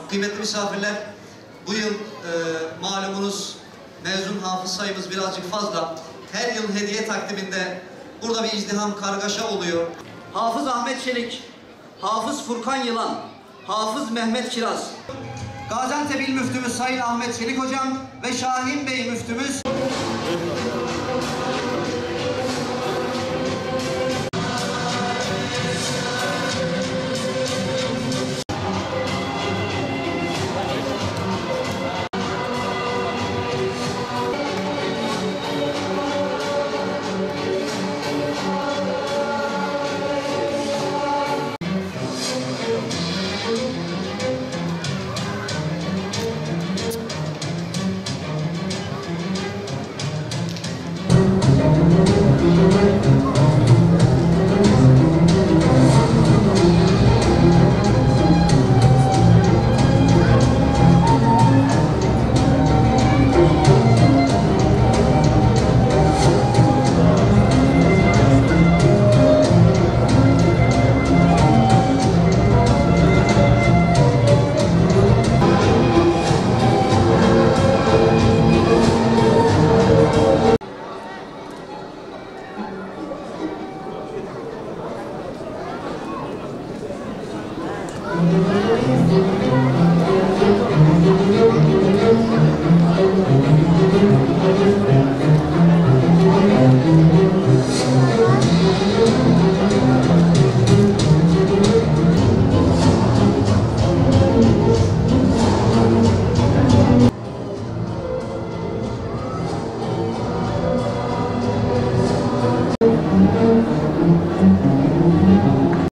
Kıymetli misafirler, bu yıl malumunuz mezun hafız sayımız birazcık fazla. Her yıl hediye takdiminde burada bir izdiham, kargaşa oluyor. Hafız Ahmet Çelik, Hafız Furkan Yılan, Hafız Mehmet Kiraz, Gaziantep İl Müftümüz Sayın Ahmet Çelik Hocam ve Şahin Bey Müftümüz.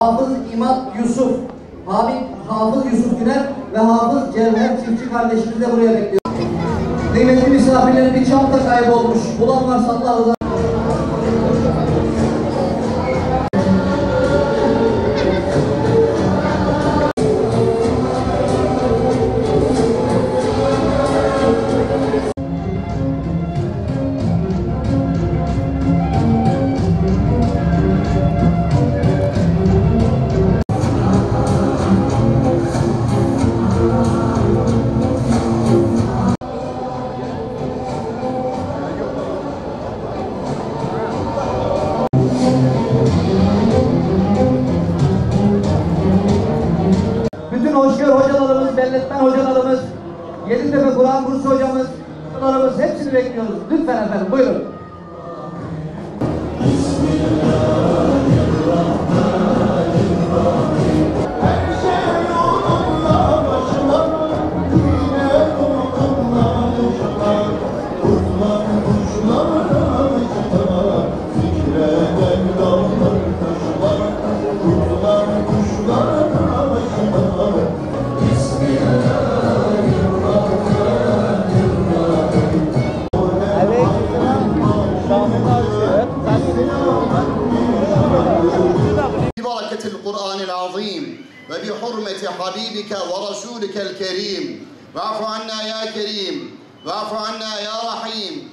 Hafız İmam Yusuf, Hafız Yusuf Güner ve Hafız Cevher Çiftçi kardeşimizi de buraya bekliyoruz. Kıymetli misafirlerin bir çanta kaybolmuş. Bulan varsa Allah razı olsun. Hocalarımız, belletmen hocalarımız, Yeditepe Kur'an kursu hocamız, hocalarımız hepsini bekliyoruz. Lütfen efendim, buyurun. ببركة القرآن العظيم وبحرمة حبيبك ورسولك الكريم واعف عنا يا كريم واعف عنا ya Rahim.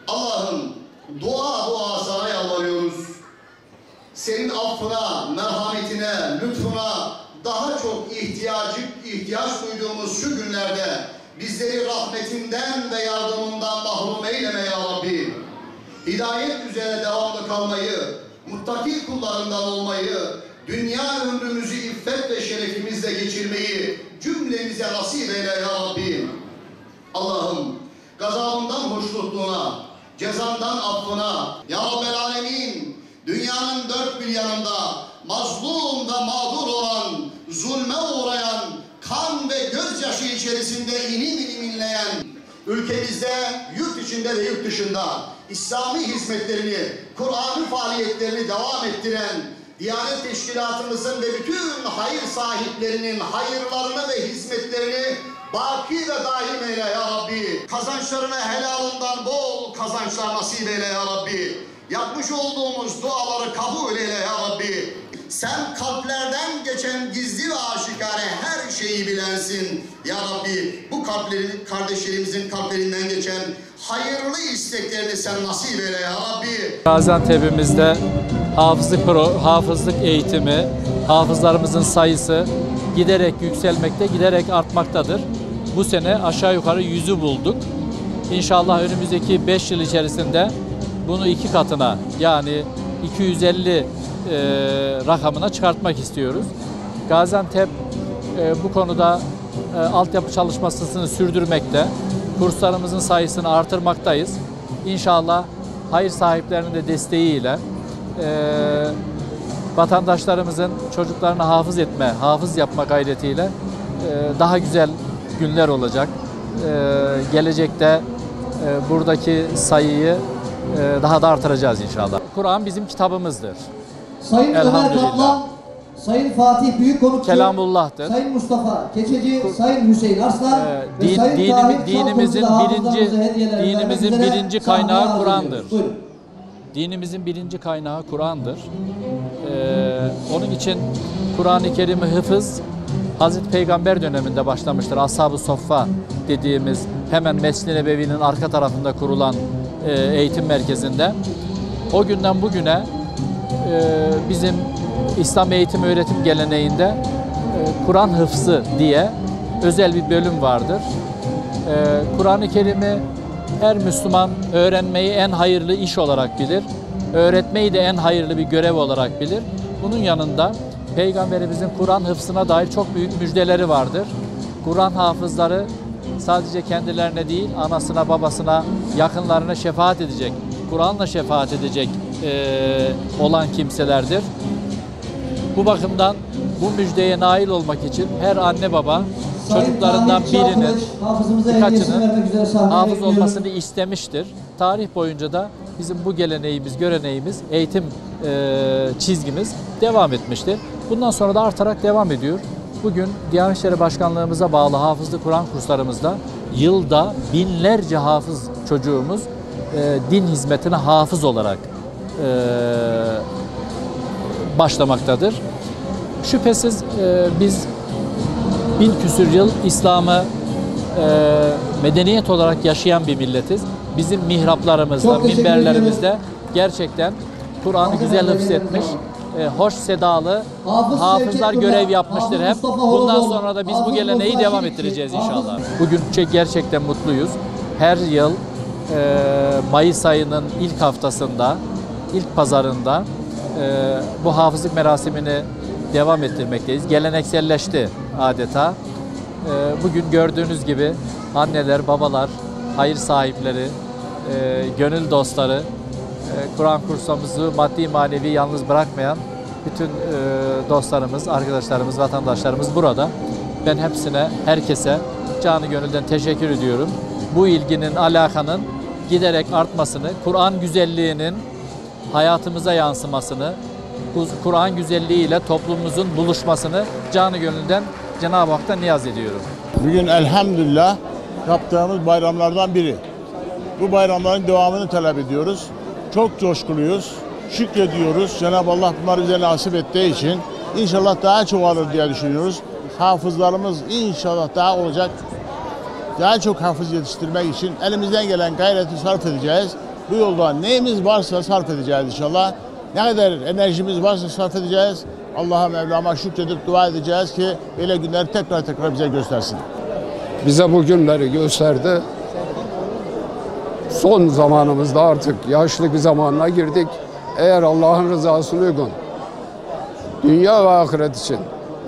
Allah'ım dua sana yalvarıyoruz. Senin affına, merhametine, lütfuna daha çok ihtiyaç duyduğumuz şu günlerde bizleri rahmetinden ve yardımından mahrum eyleme ya Rabbi. Hidayet üzere devamlı kalmayı, muttaki kullarından olmayı, dünya ömrümüzü iffet ve şerefimizle geçirmeyi cümlemize nasip eyle ya Rabbi. Allah'ım gazabından hoşnutluğuna, cezandan affına, ya Rabbel Alemin, dünyanın dört bir yanında mazlum ve mağdur olan, zulme uğrayan, kan ve gözyaşı içerisinde inim inim inleyen, ülkemizde, yurt içinde ve yurt dışında İslami hizmetlerini, Kur'an'ı faaliyetlerini devam ettiren, Diyanet Teşkilatımızın ve bütün hayır sahiplerinin hayırlarını ve hizmetlerini baki ve daim eyle ya Rabbi. Kazançlarını helalından bol kazançlar nasip eyle ya Rabbi. Yapmış olduğumuz duaları kabul eyle ya Rabbi. Sen kalplerden geçen gizli ve aşikare her şeyi bilensin ya Rabbi. Bu kardeşlerimizin kalplerinden geçen hayırlı isteklerini sen nasip eyle ya Rabbi. Gaziantep'imizde hafızlık eğitimi, hafızlarımızın sayısı giderek yükselmekte, giderek artmaktadır. Bu sene aşağı yukarı 100'ü bulduk. İnşallah önümüzdeki 5 yıl içerisinde bunu 2 katına, yani 250 rakamına çıkartmak istiyoruz. Gaziantep bu konuda altyapı çalışmasını sürdürmekte. Kurslarımızın sayısını artırmaktayız. İnşallah hayır sahiplerinin de desteğiyle vatandaşlarımızın çocuklarını hafız yapma gayretiyle daha güzel günler olacak. Gelecekte buradaki sayıyı daha da artıracağız inşallah. Kur'an bizim kitabımızdır. Sayın Ömer Kaplan, Sayın Fatih Büyükkonukçu, Kelamullah'tır. Sayın Mustafa Keçeci, Sayın Hüseyin Arslan ve Sayın dinimizin birinci kaynağı Kur'an'dır. Dinimizin birinci kaynağı Kur'an'dır. Onun için Kur'an-ı Kerim'i hıfız Hazreti Peygamber döneminde başlamıştır. Ashab-ı Soffa dediğimiz hemen Mescid-i Nebevi'nin arka tarafında kurulan eğitim merkezinde. O günden bugüne bizim İslam eğitim öğretim geleneğinde Kur'an hıfzı diye özel bir bölüm vardır. Kur'an-ı Kerim'i her Müslüman öğrenmeyi en hayırlı iş olarak bilir. Öğretmeyi de en hayırlı bir görev olarak bilir. Bunun yanında Peygamberimizin Kur'an hıfzına dair çok büyük müjdeleri vardır. Kur'an hafızları sadece kendilerine değil, anasına, babasına, yakınlarına şefaat edecek, Kur'an'la şefaat edecek olan kimselerdir. Bu bakımdan bu müjdeye nail olmak için her anne baba çocuklarından birinin, birkaçının hafız olmasını istemiştir. Tarih boyunca da bizim bu geleneğimiz, göreneğimiz, eğitim çizgimiz devam etmiştir. Bundan sonra da artarak devam ediyor. Bugün Diyanet İşleri Başkanlığımıza bağlı hafızlık Kur'an kurslarımızda yılda binlerce hafız çocuğumuz din hizmetine hafız olarak başlamaktadır. Şüphesiz biz 1000 küsür yıl İslam'ı medeniyet olarak yaşayan bir milletiz. Bizim mihraplarımızda, minberlerimizde gerçekten Kur'an'ı güzel hıfzetmiş, hoş sedalı hafızlar görev yapmıştır hep. Bundan sonra da biz bu geleneği devam ettireceğiz inşallah. Bugün gerçekten mutluyuz. Her yıl Mayıs ayının ilk haftasında, ilk pazarında bu hafızlık merasimini devam ettirmekteyiz. Gelenekselleşti adeta. Bugün gördüğünüz gibi anneler, babalar, hayır sahipleri, gönül dostları, Kur'an kursumuzu maddi manevi yalnız bırakmayan bütün dostlarımız, arkadaşlarımız, vatandaşlarımız burada. Ben hepsine, herkese canı gönülden teşekkür ediyorum. Bu ilginin, alakanın giderek artmasını, Kur'an güzelliğinin hayatımıza yansımasını, Kur'an güzelliğiyle toplumumuzun buluşmasını canı gönülden Cenab-ı Hak'tan niyaz ediyorum. Bugün elhamdülillah yaptığımız bayramlardan biri. Bu bayramların devamını talep ediyoruz. Çok coşkuluyuz, şükrediyoruz. Cenab-ı Allah bunları bize nasip ettiği için inşallah daha çoğalır diye düşünüyoruz. Hafızlarımız inşallah daha olacak. Daha çok hafız yetiştirmek için elimizden gelen gayreti sarf edeceğiz. Bu yolda neyimiz varsa sarf edeceğiz inşallah. Ne kadar enerjimiz varsa sarf edeceğiz. Allah'a, Mevlam'a şükredip dua edeceğiz ki böyle günleri tekrar bize göstersin. Bize bu günleri gösterdi. Son zamanımızda artık yaşlı bir zamanına girdik. Eğer Allah'ın rızasına uygun dünya ve ahiret için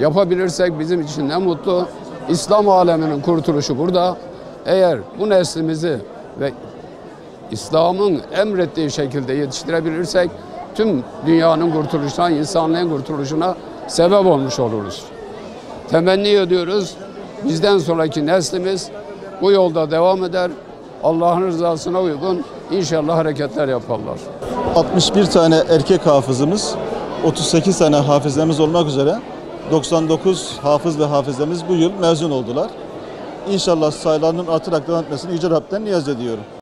yapabilirsek bizim için ne mutlu. İslam aleminin kurtuluşu burada. Eğer bu neslimizi ve İslam'ın emrettiği şekilde yetiştirebilirsek tüm dünyanın kurtuluşuna, insanlığın kurtuluşuna sebep olmuş oluruz. Temenni ediyoruz. Bizden sonraki neslimiz bu yolda devam eder. Allah'ın rızasına uygun inşallah hareketler yaparlar. 61 tane erkek hafızımız 38 tane hafizemiz olmak üzere 99 hafız ve hafizemiz bu yıl mezun oldular. İnşallah sayılarının artarak devam etmesini Yüce Rab'den niyaz ediyorum.